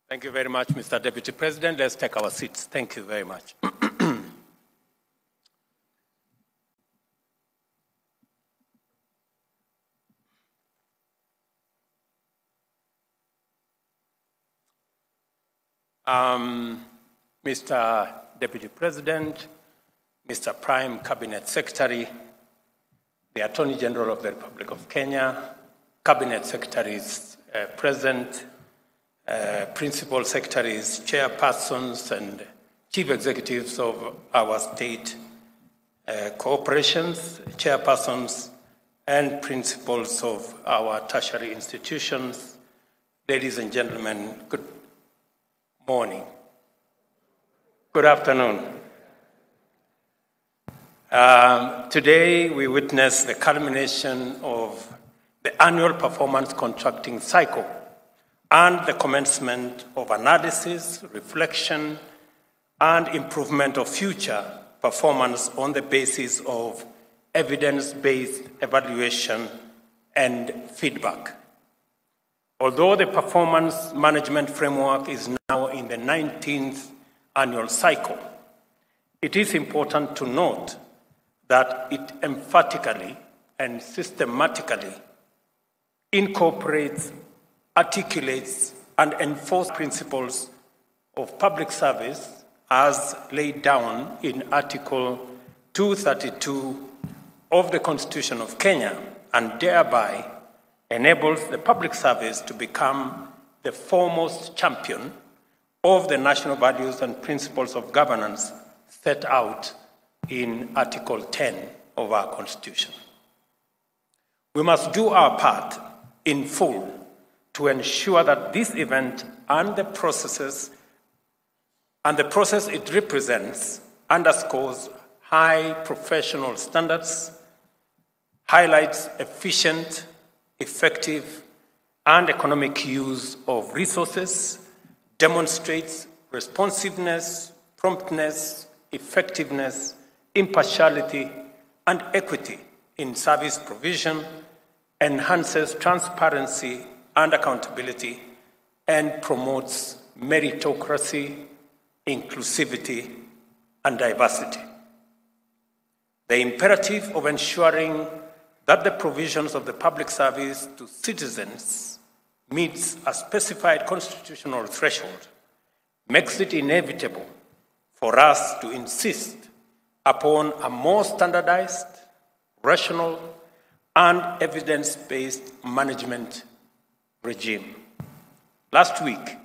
Thank you very much, Mr. Deputy President. Let's take our seats. Thank you very much. Mr. Deputy President, Mr. Prime Cabinet Secretary, the Attorney General of the Republic of Kenya, Cabinet Secretaries present, Principal Secretaries, Chairpersons, and Chief Executives of our state corporations, Chairpersons, and Principals of our tertiary institutions. Ladies and gentlemen, good morning. Good afternoon. Today we witness the culmination of the annual performance contracting cycle and the commencement of analysis, reflection, and improvement of future performance on the basis of evidence-based evaluation and feedback. Although the performance management framework is now in the 19th annual cycle, it is important to note that it emphatically and systematically incorporates, articulates, and enforces principles of public service as laid down in Article 232 of the Constitution of Kenya, and thereby enables the public service to become the foremost champion of the national values and principles of governance set out in Article 10 of our Constitution. We must do our part in full to ensure that this event and the process it represents underscores high professional standards, highlights efficient, effective, and economic use of resources, demonstrates responsiveness, promptness, effectiveness, impartiality, and equity in service provision, enhances transparency and accountability, and promotes meritocracy, inclusivity, and diversity. The imperative of ensuring that the provisions of the public service to citizens meets a specified constitutional threshold makes it inevitable for us to insist upon a more standardized, rational, and evidence-based management regime. Last week,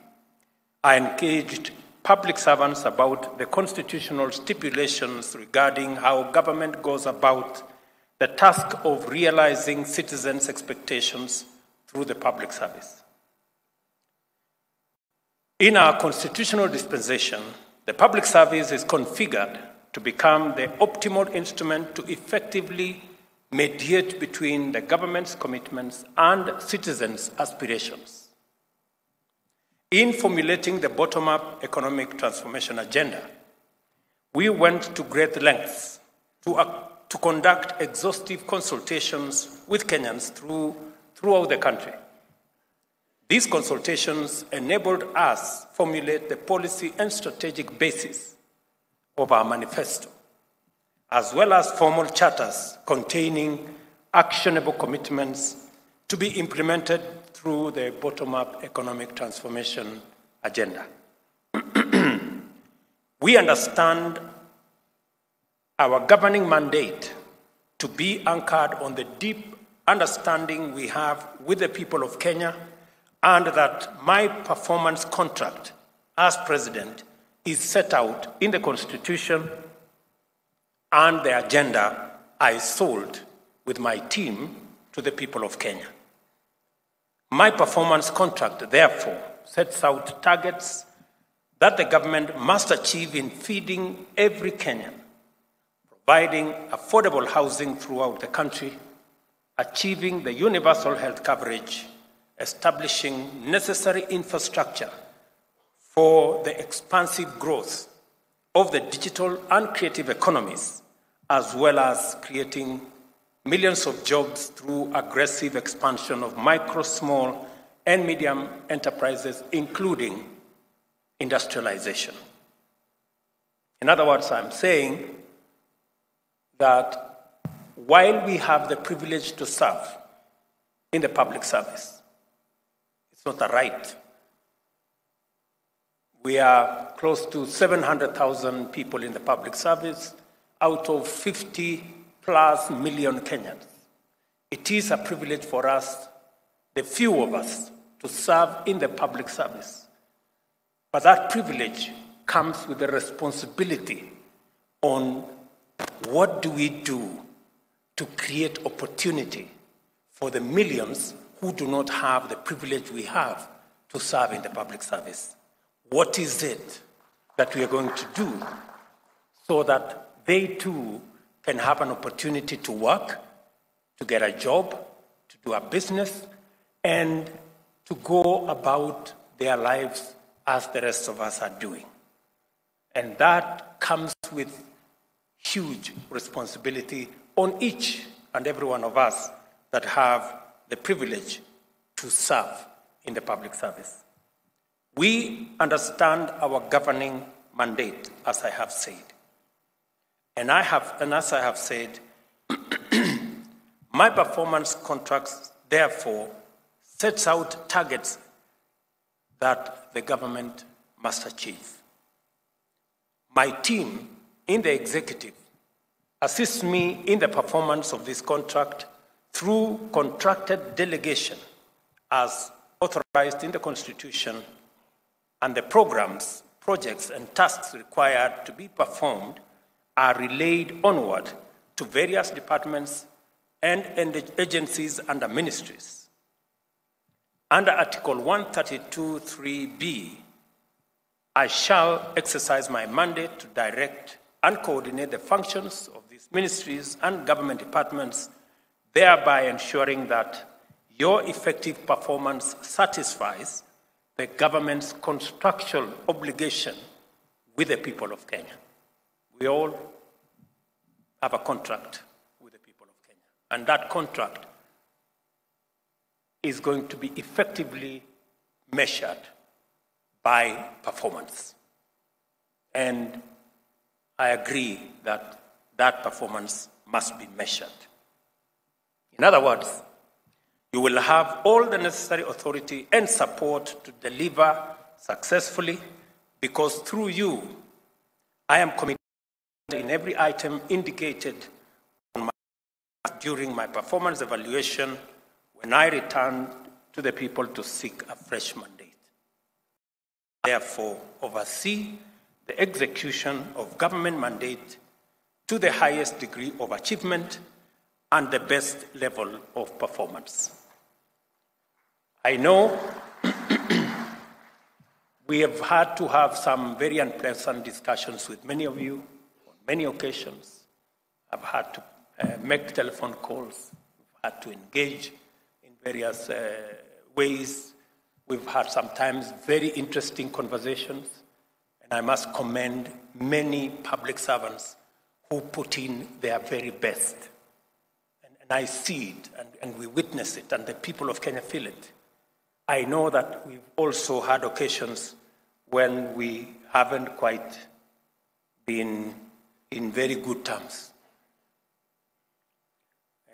I engaged public servants about the constitutional stipulations regarding how government goes about the task of realizing citizens' expectations through the public service. In our constitutional dispensation, the public service is configured to become the optimal instrument to effectively mediate between the government's commitments and citizens' aspirations. In formulating the bottom-up economic transformation agenda, we went to great lengths to conduct exhaustive consultations with Kenyans throughout the country. These consultations enabled us to formulate the policy and strategic basis of our manifesto, as well as formal charters containing actionable commitments to be implemented through the bottom-up economic transformation agenda. We understand our governing mandate to be anchored on the deep understanding we have with the people of Kenya, and that my performance contract as president is set out in the Constitution and the agenda I sold with my team to the people of Kenya. My performance contract, therefore, sets out targets that the government must achieve in feeding every Kenyan, providing affordable housing throughout the country, achieving the universal health coverage, establishing necessary infrastructure for the expansive growth of the digital and creative economies, as well as creating millions of jobs through aggressive expansion of micro, small, and medium enterprises, including industrialization. In other words, I'm saying that while we have the privilege to serve in the public service, it's not a right. We are close to 700,000 people in the public service out of 50+ million Kenyans. It is a privilege for us, the few of us, to serve in the public service. But that privilege comes with a responsibility on what do we do to create opportunity for the millions who do not have the privilege we have to serve in the public service. What is it that we are going to do so that they too can have an opportunity to work, to get a job, to do a business, and to go about their lives as the rest of us are doing? And that comes with huge responsibility on each and every one of us that have the privilege to serve in the public service. We understand our governing mandate, as I have said. And as I have said, my performance contracts, therefore, sets out targets that the government must achieve. My team in the executive assists me in the performance of this contract through contracted delegation as authorized in the Constitution, and the programs, projects, and tasks required to be performed are relayed onward to various departments and agencies under ministries. Under Article 132(3)(b), I shall exercise my mandate to direct and coordinate the functions of these ministries and government departments, thereby ensuring that your effective performance satisfies the government's contractual obligation with the people of Kenya. We all have a contract with the people of Kenya, and that contract is going to be effectively measured by performance. And I agree that that performance must be measured. In other words, you will have all the necessary authority and support to deliver successfully, because through you, I am committed in every item indicated during my performance evaluation when I return to the people to seek a fresh mandate. Therefore, oversee the execution of government mandate to the highest degree of achievement and the best level of performance. I know we have had to have some very unpleasant discussions with many of you on many occasions. I've had to make telephone calls. We've had to engage in various ways. We've had sometimes very interesting conversations. And I must commend many public servants who put in their very best. And I see it, and we witness it, and the people of Kenya feel it. I know that we've also had occasions when we haven't quite been in very good terms.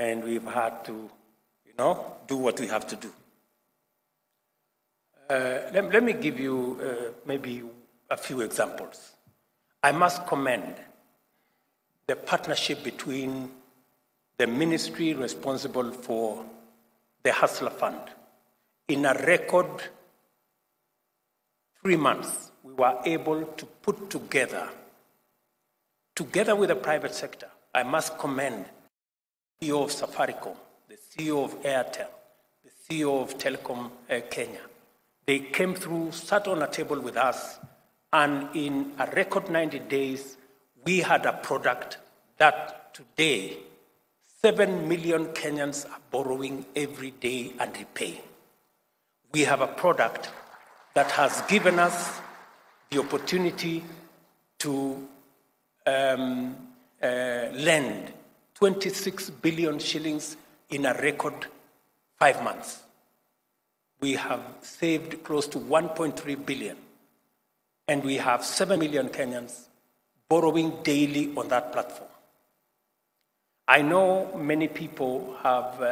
And we've had to, do what we have to do. Let me give you maybe a few examples. I must commend the partnership between the ministry responsible for the Hustler Fund. In a record 3 months, we were able to put together with the private sector. I must commend the CEO of Safaricom, the CEO of Airtel, the CEO of Telecom Kenya. They came through, sat on a table with us, and in a record 90 days, we had a product that today 7 million Kenyans are borrowing every day and repaying. We have a product that has given us the opportunity to lend 26 billion shillings in a record 5 months. We have saved close to 1.3 billion And we have 7 million Kenyans borrowing daily on that platform. I know many people have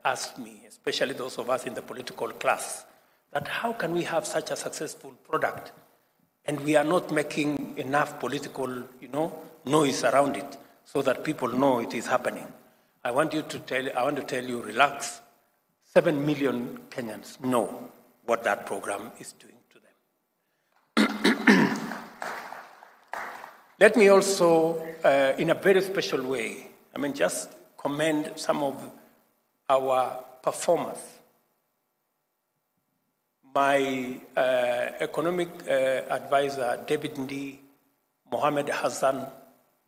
asked me, especially those of us in the political class, that how can we have such a successful product and we are not making enough political, noise around it so that people know it is happening. I want to tell you, relax. 7 million Kenyans know what that program is doing to them. Let me also, in a very special way, just commend some of our performers. My economic advisor, David Ndi, Mohammed Hassan,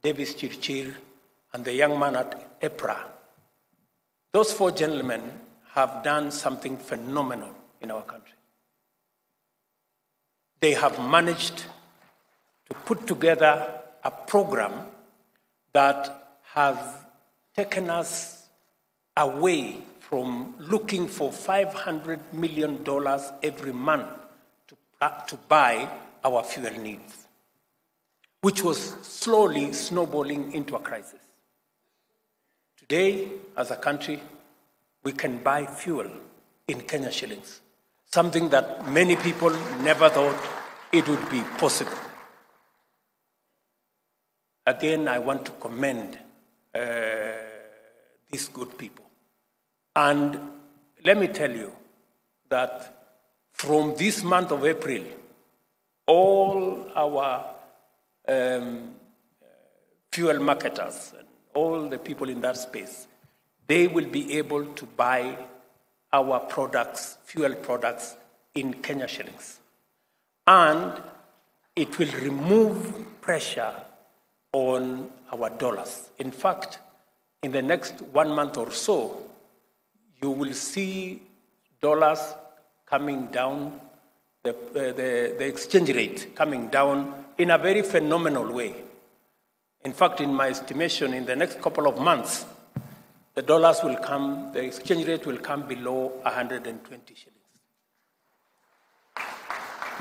Davis Chirchir, and the young man at EPRA. Those 4 gentlemen have done something phenomenal in our country. They have managed to put together a program that has taken us away from looking for $500 million every month to buy our fuel needs, which was slowly snowballing into a crisis. Today, as a country, we can buy fuel in Kenya shillings, something that many people never thought it would be possible. Again, I want to commend these good people. And let me tell you that from this month of April, all our fuel marketers and all the people in that space, they will be able to buy our products, fuel products, in Kenya shillings. And it will remove pressure on our dollars. In fact, in the next 1 month or so, you will see dollars coming down, the exchange rate coming down in a very phenomenal way. In fact, in my estimation, in the next couple of months, the exchange rate will come below 120 shillings.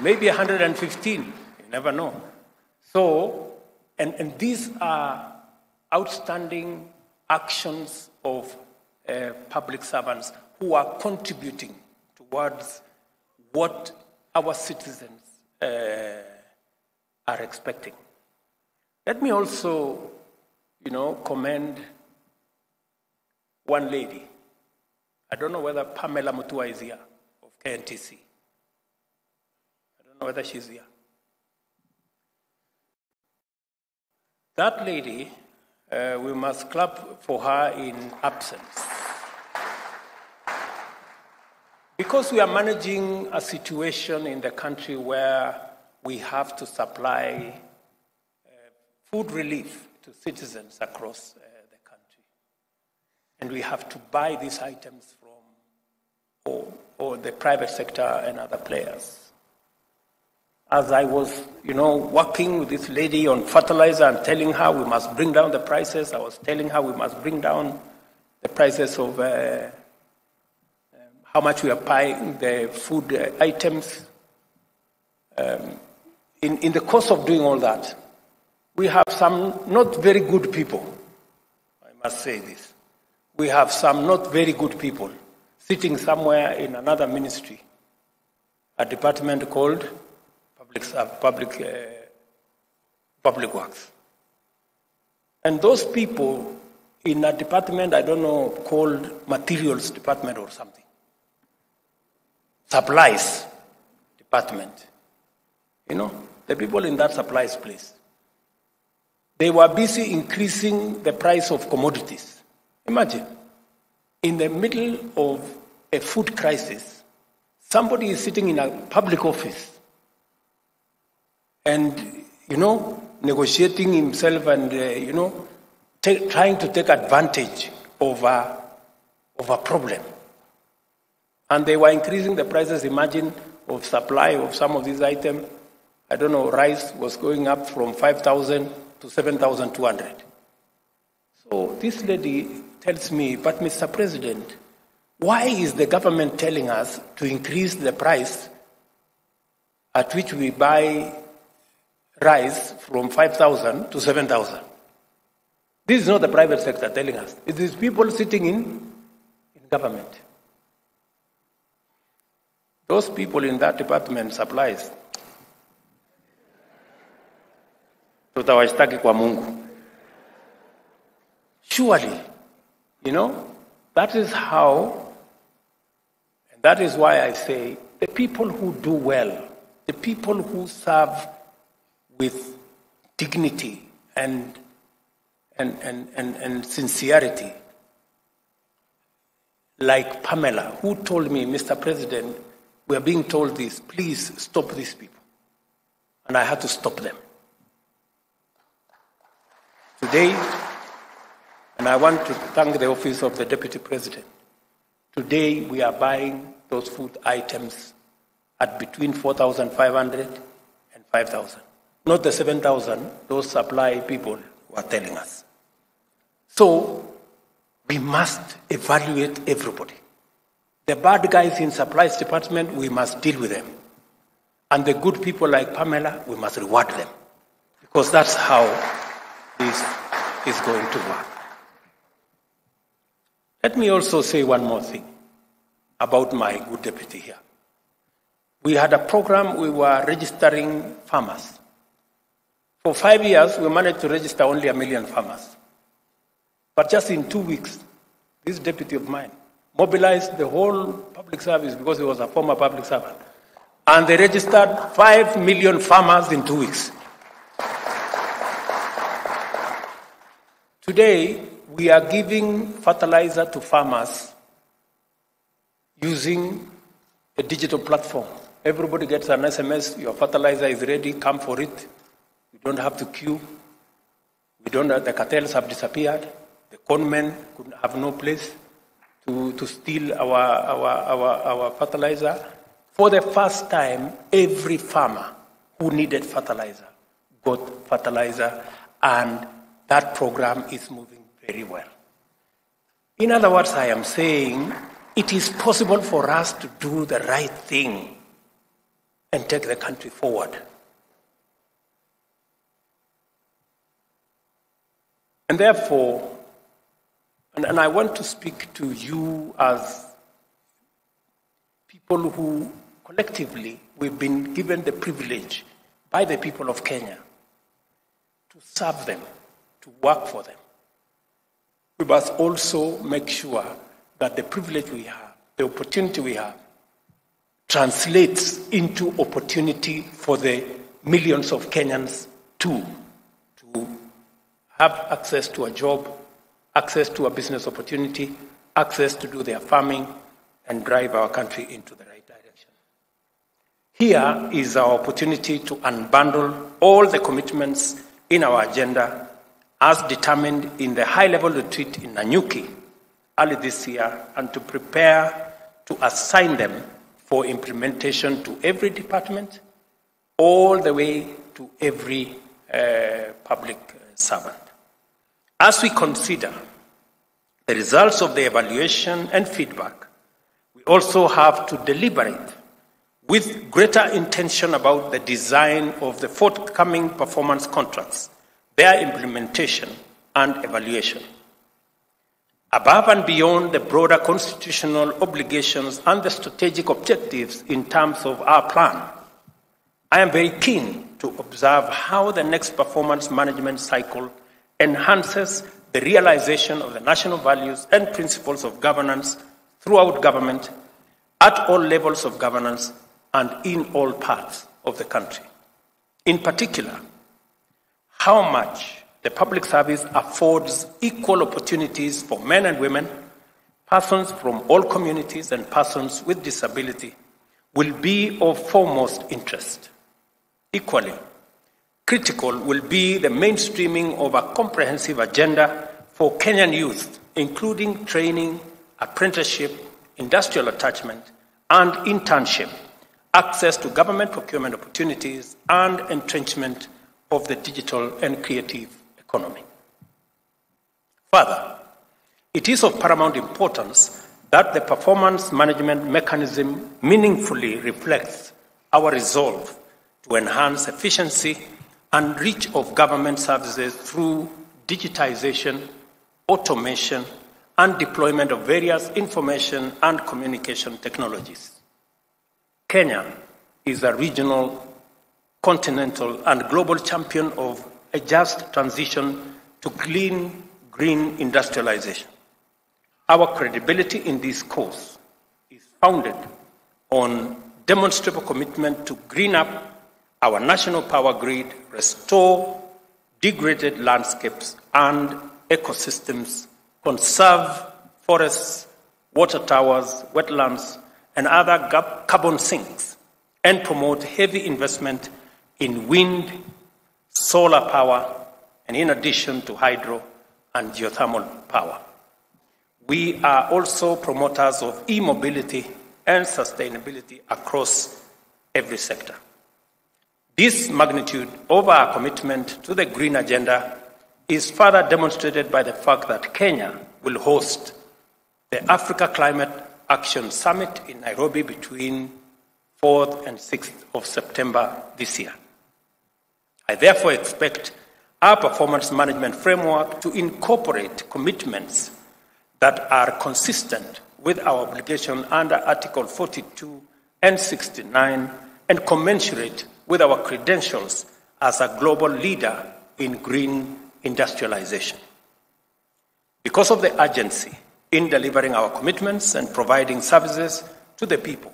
Maybe 115, you never know. So, and these are outstanding actions of public servants who are contributing towards what our citizens are expecting. Let me also, commend one lady. I don't know whether Pamela Mutua is here, of KNTC. I don't know whether she's here. That lady, we must clap for her in absence. Because we are managing a situation in the country where we have to supply food relief to citizens across the country. And we have to buy these items from or the private sector and other players. As I was, working with this lady on fertilizer and telling her we must bring down the prices, I was telling her we must bring down the prices of how much we are buying the food items. In the course of doing all that, we have some not very good people. I must say this. We have some not very good people sitting somewhere in another ministry, a department called Public Works. And those people in a department, I don't know, called Materials Department or something, Supplies Department, the people in that supplies place, they were busy increasing the price of commodities. Imagine, in the middle of a food crisis, somebody is sitting in a public office and, negotiating himself and, trying to take advantage of a problem. And they were increasing the prices, imagine, of supply of some of these items. I don't know, rice was going up from 5,000 to 7,200. So this lady tells me, but Mr. President, why is the government telling us to increase the price at which we buy rice from 5,000 to 7,000. This is not the private sector telling us. It is people sitting in government. Those people in that department supplies. Tutawashtaki kwa Mungu. Surely, that is how, and that is why I say, the people who do well, the people who serve with dignity and sincerity, like Pamela, who told me, Mr. President, we are being told this, please stop these people. And I had to stop them. Today, and I want to thank the office of the Deputy President, today we are buying those food items at between 4,500 and 5,000. Not the 7,000 those supply people were telling us. So, we must evaluate everybody. The bad guys in supplies department, we must deal with them. And the good people like Pamela, we must reward them. Because that's how this is going to work. Let me also say one more thing about my good deputy here. We had a program, we were registering farmers. For 5 years, we managed to register only 1 million farmers. But just in 2 weeks, this deputy of mine mobilized the whole public service because he was a former public servant. And they registered 5 million farmers in 2 weeks. Today, we are giving fertilizer to farmers using a digital platform. Everybody gets an SMS, your fertilizer is ready, come for it. You don't have to queue. The cartels have disappeared. The conmen could have no place to steal our fertilizer. For the first time, every farmer who needed fertilizer got fertilizer, and that program is moving very well. In other words, I am saying it is possible for us to do the right thing and take the country forward. And therefore, and I want to speak to you as people who collectively we've been given the privilege by the people of Kenya to serve them, to work for them. We must also make sure that the privilege we have, the opportunity we have, translates into opportunity for the millions of Kenyans to have access to a job, access to a business opportunity, access to do their farming, and drive our country into the right direction. Here is our opportunity to unbundle all the commitments in our agenda as determined in the high-level retreat in Nanyuki early this year, and to prepare to assign them for implementation to every department, all the way to every public servant. As we consider the results of the evaluation and feedback, we also have to deliberate with greater intention about the design of the forthcoming performance contracts, their implementation and evaluation. Above and beyond the broader constitutional obligations and the strategic objectives in terms of our plan, I am very keen to observe how the next performance management cycle enhances the realization of the national values and principles of governance throughout government, at all levels of governance, and in all parts of the country. In particular, how much the public service affords equal opportunities for men and women, persons from all communities, and persons with disability will be of foremost interest. Equally, critical will be the mainstreaming of a comprehensive agenda for Kenyan youth, including training, apprenticeship, industrial attachment, and internship, access to government procurement opportunities, and entrenchment of the digital and creative economy. Further, it is of paramount importance that the performance management mechanism meaningfully reflects our resolve to enhance efficiency and reach of government services through digitization, automation, and deployment of various information and communication technologies. Kenya is a regional, continental, and global champion of a just transition to clean, green industrialization. Our credibility in this cause is founded on demonstrable commitment to green up our national power grid, restore degraded landscapes and ecosystems, conserve forests, water towers, wetlands, and other carbon sinks, and promote heavy investment in wind, solar power, and in addition to hydro and geothermal power. We are also promoters of e-mobility and sustainability across every sector. This magnitude of our commitment to the green agenda is further demonstrated by the fact that Kenya will host the Africa Climate Action Summit in Nairobi between 4th and 6th of September this year. I therefore expect our performance management framework to incorporate commitments that are consistent with our obligation under Article 42 and 69 and commensurate with our credentials as a global leader in green industrialization. Because of the urgency in delivering our commitments and providing services to the people,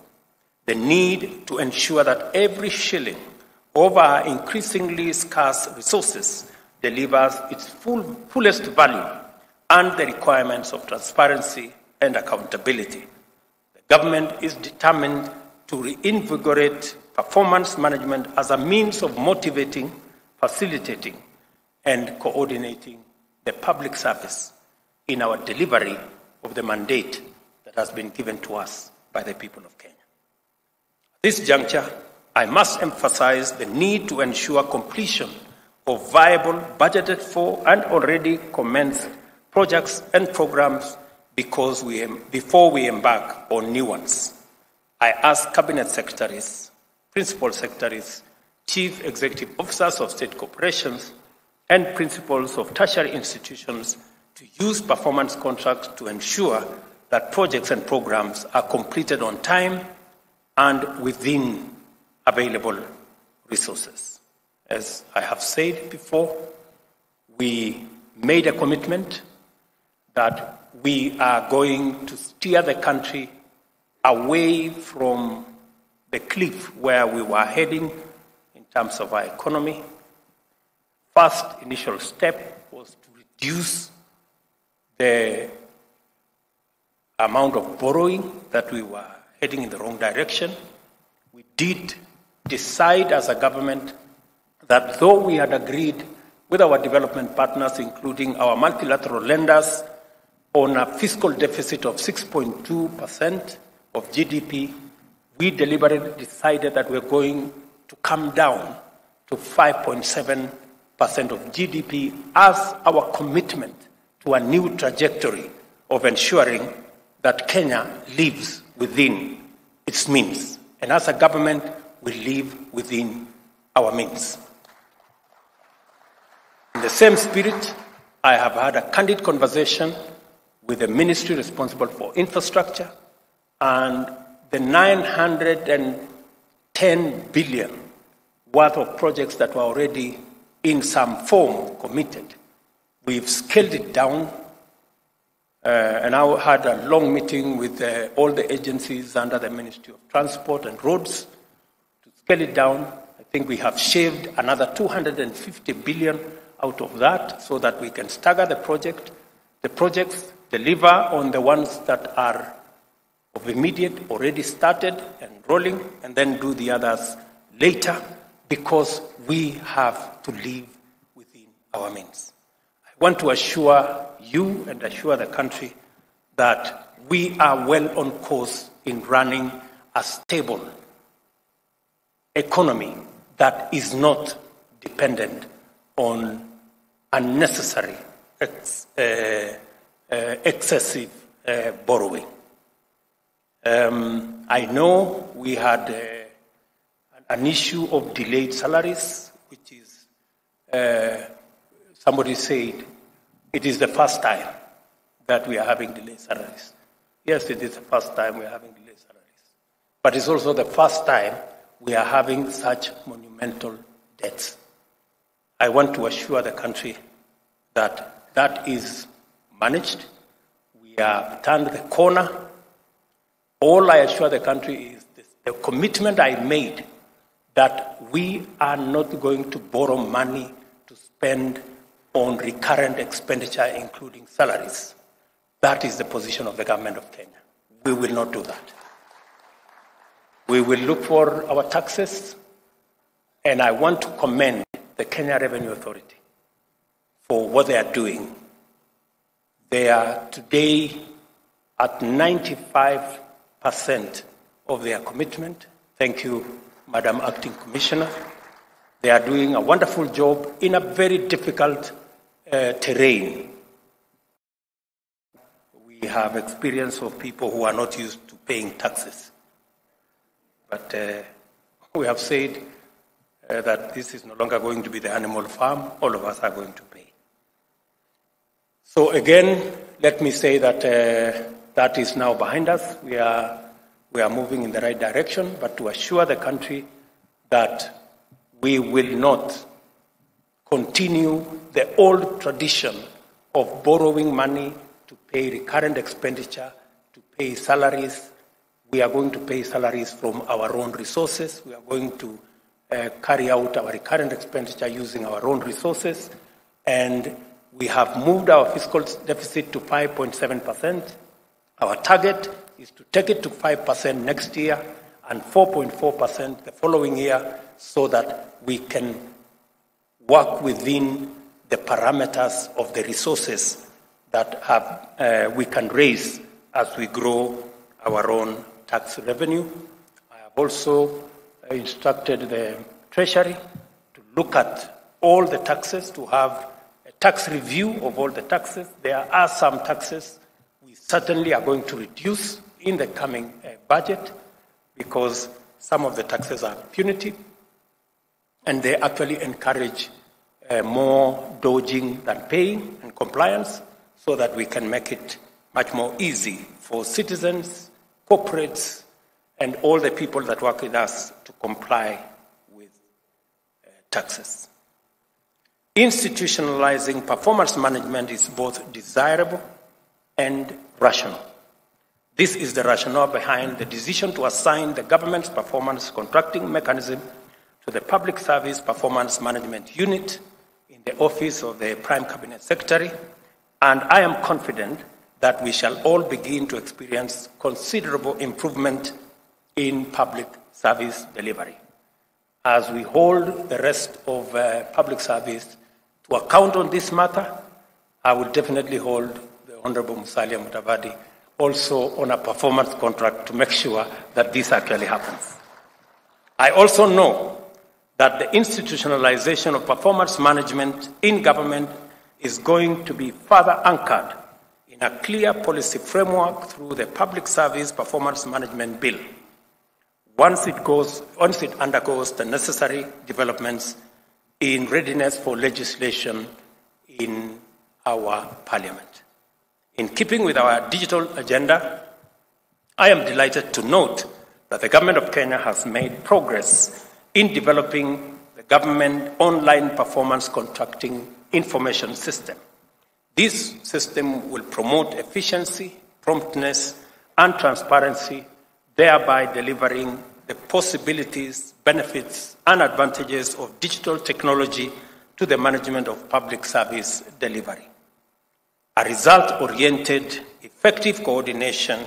the need to ensure that every shilling of our increasingly scarce resources delivers its fullest value, and the requirements of transparency and accountability. The government is determined to reinvigorate performance management as a means of motivating, facilitating, and coordinating the public service in our delivery of the mandate that has been given to us by the people of Kenya. At this juncture, I must emphasize the need to ensure completion of viable, budgeted for, and already commenced projects and programs before we embark on new ones. I ask Cabinet Secretaries, Principal Secretaries, Chief Executive Officers of state corporations, and principals of tertiary institutions to use performance contracts to ensure that projects and programs are completed on time and within available resources. As I have said before, we made a commitment that we are going to steer the country away from the cliff where we were heading in terms of our economy. First initial step was to reduce the amount of borrowing that we were heading in the wrong direction. We did decide as a government that though we had agreed with our development partners, including our multilateral lenders, on a fiscal deficit of 6.2% of GDP, we deliberately decided that we're going to come down to 5.7% of GDP as our commitment to a new trajectory of ensuring that Kenya lives within its means. And as a government, we live within our means. In the same spirit, I have had a candid conversation with the ministry responsible for infrastructure, and the 910 billion worth of projects that were already in some form committed. We've scaled it down, and I had a long meeting with all the agencies under the Ministry of Transport and Roads to scale it down. I think we have shaved another 250 billion out of that so that we can stagger the projects, deliver on the ones that are of immediate, already started and rolling, and then do the others later, because we have to live within our means. I want to assure you and assure the country that we are well on course in running a stable economy that is not dependent on unnecessary excessive borrowing. I know we had an an issue of delayed salaries, which is, somebody said, it is the first time that we are having delayed salaries. Yes, it is the first time we are having delayed salaries. But it's also the first time we are having such monumental debts. I want to assure the country that that is managed. We have turned the corner. All I assure the country is this, the commitment I made that we are not going to borrow money to spend on recurrent expenditure, including salaries. That is the position of the government of Kenya. We will not do that. We will look for our taxes, and I want to commend the Kenya Revenue Authority for what they are doing. They are today at 95% of their commitment. Thank you, Madam Acting Commissioner. They are doing a wonderful job in a very difficult terrain. We have experience of people who are not used to paying taxes. But we have said that this is no longer going to be the animal farm. All of us are going to pay. So again, let me say that that is now behind us. We are moving in the right direction, but to assure the country that we will not continue the old tradition of borrowing money to pay recurrent expenditure, to pay salaries. We are going to pay salaries from our own resources. We are going to carry out our recurrent expenditure using our own resources. And we have moved our fiscal deficit to 5.7%. Our target is to take it to 5% next year and 4.4% the following year, so that we can work within the parameters of the resources that we can raise as we grow our own tax revenue. I have also instructed the Treasury to look at all the taxes, to have a tax review of all the taxes. There are some taxes we certainly are going to reduce in the coming budget, because some of the taxes are punitive and they actually encourage more dodging than paying and compliance, so that we can make it much more easy for citizens, corporates, and all the people that work with us to comply with taxes. Institutionalizing performance management is both desirable and rational. This is the rationale behind the decision to assign the government's performance contracting mechanism to the Public Service Performance Management Unit in the Office of the Prime Cabinet Secretary, and I am confident that we shall all begin to experience considerable improvement in public service delivery. As we hold the rest of public service to account on this matter, I will definitely hold the Honorable Musalia Mudavadi also on a performance contract to make sure that this actually happens. I also know that the institutionalization of performance management in government is going to be further anchored in a clear policy framework through the Public Service Performance Management Bill, once it undergoes the necessary developments in readiness for legislation in our Parliament. In keeping with our digital agenda, I am delighted to note that the Government of Kenya has made progress in developing the government online performance contracting information system. This system will promote efficiency, promptness, and transparency, thereby delivering the possibilities, benefits, and advantages of digital technology to the management of public service delivery. A result-oriented, effective coordination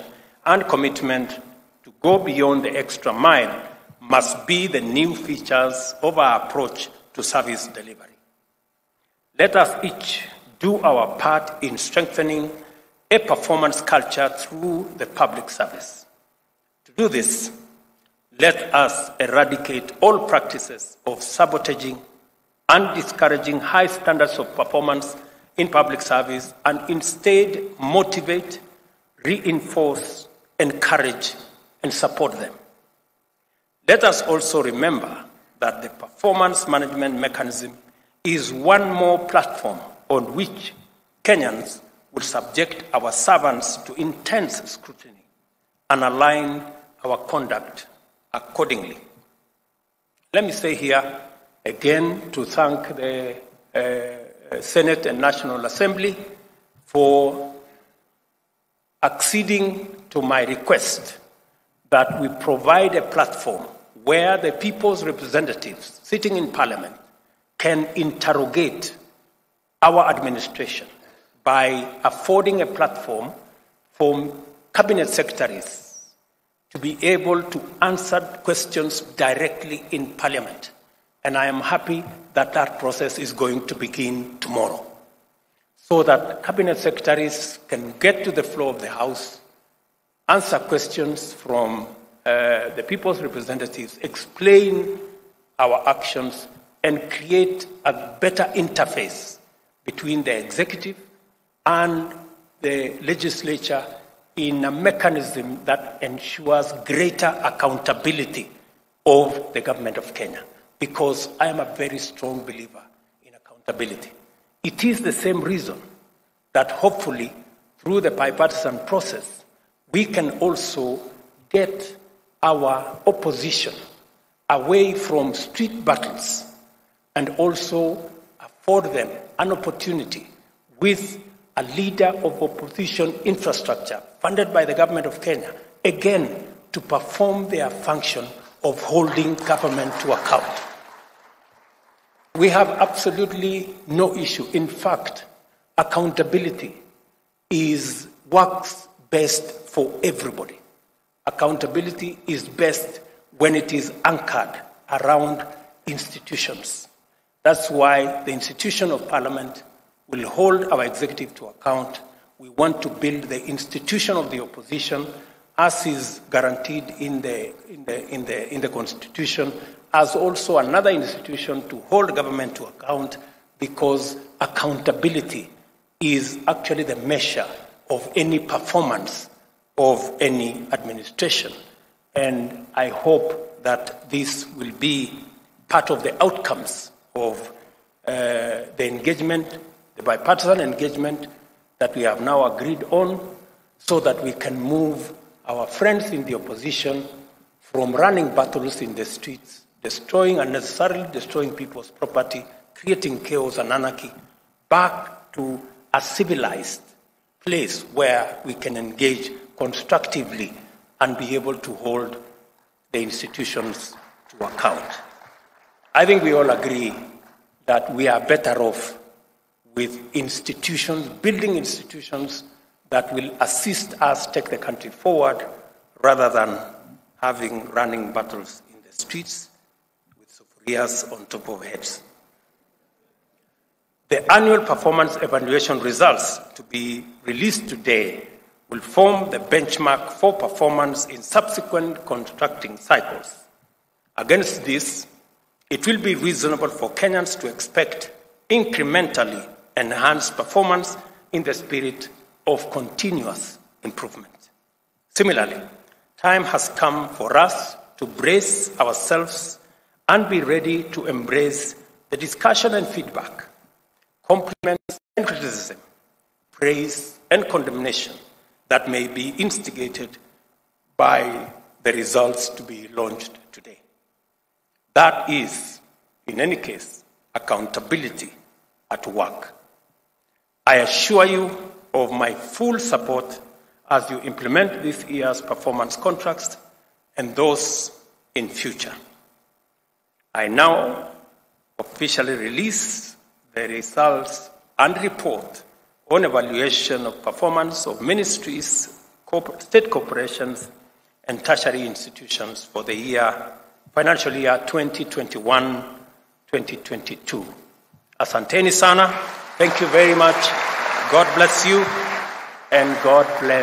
and commitment to go beyond the extra mile must be the new features of our approach to service delivery. Let us each do our part in strengthening a performance culture through the public service. To do this, let us eradicate all practices of sabotaging and discouraging high standards of performance in public service, and instead motivate, reinforce, encourage, and support them. Let us also remember that the performance management mechanism is one more platform on which Kenyans will subject our servants to intense scrutiny and align our conduct accordingly. Let me say here again to thank the Senate and National Assembly for acceding to my request that we provide a platform where the people's representatives sitting in Parliament can interrogate our administration by affording a platform for cabinet secretaries to be able to answer questions directly in Parliament. And I am happy that that process is going to begin tomorrow, so that cabinet secretaries can get to the floor of the House, answer questions from the people's representatives, explain our actions, and create a better interface between the executive and the legislature in a mechanism that ensures greater accountability of the government of Kenya. Because I am a very strong believer in accountability. It is the same reason that hopefully through the bipartisan process, we can also get our opposition away from street battles and also afford them an opportunity with a leader of opposition infrastructure funded by the government of Kenya, again, to perform their function of holding government to account. We have absolutely no issue. In fact, accountability works best for everybody. Accountability is best when it is anchored around institutions. That's why the institution of Parliament will hold our executive to account. We want to build the institution of the opposition, as is guaranteed in the Constitution, as also another institution to hold government to account, because accountability is actually the measure of any performance of any administration. And I hope that this will be part of the outcomes of the engagement, the bipartisan engagement that we have now agreed on, so that we can move our friends in the opposition from running battles in the streets, unnecessarily destroying people's property, creating chaos and anarchy, back to a civilized place where we can engage constructively and be able to hold the institutions to account. I think we all agree that we are better off with institutions, building institutions that will assist us take the country forward, rather than having running battles in the streets with sufurias on top of heads. The annual performance evaluation results to be released today will form the benchmark for performance in subsequent contracting cycles. Against this, it will be reasonable for Kenyans to expect incrementally enhanced performance in the spirit of continuous improvement. Similarly, time has come for us to brace ourselves and be ready to embrace the discussion and feedback, compliments and criticism, praise and condemnation that may be instigated by the results to be launched today. That is, in any case, accountability at work. I assure you of my full support as you implement this year's performance contracts and those in future. I now officially release the results and report on evaluation of performance of ministries, state corporations, and tertiary institutions for the financial year 2021-2022. Asanteni sana. Thank you very much. God bless you, and God bless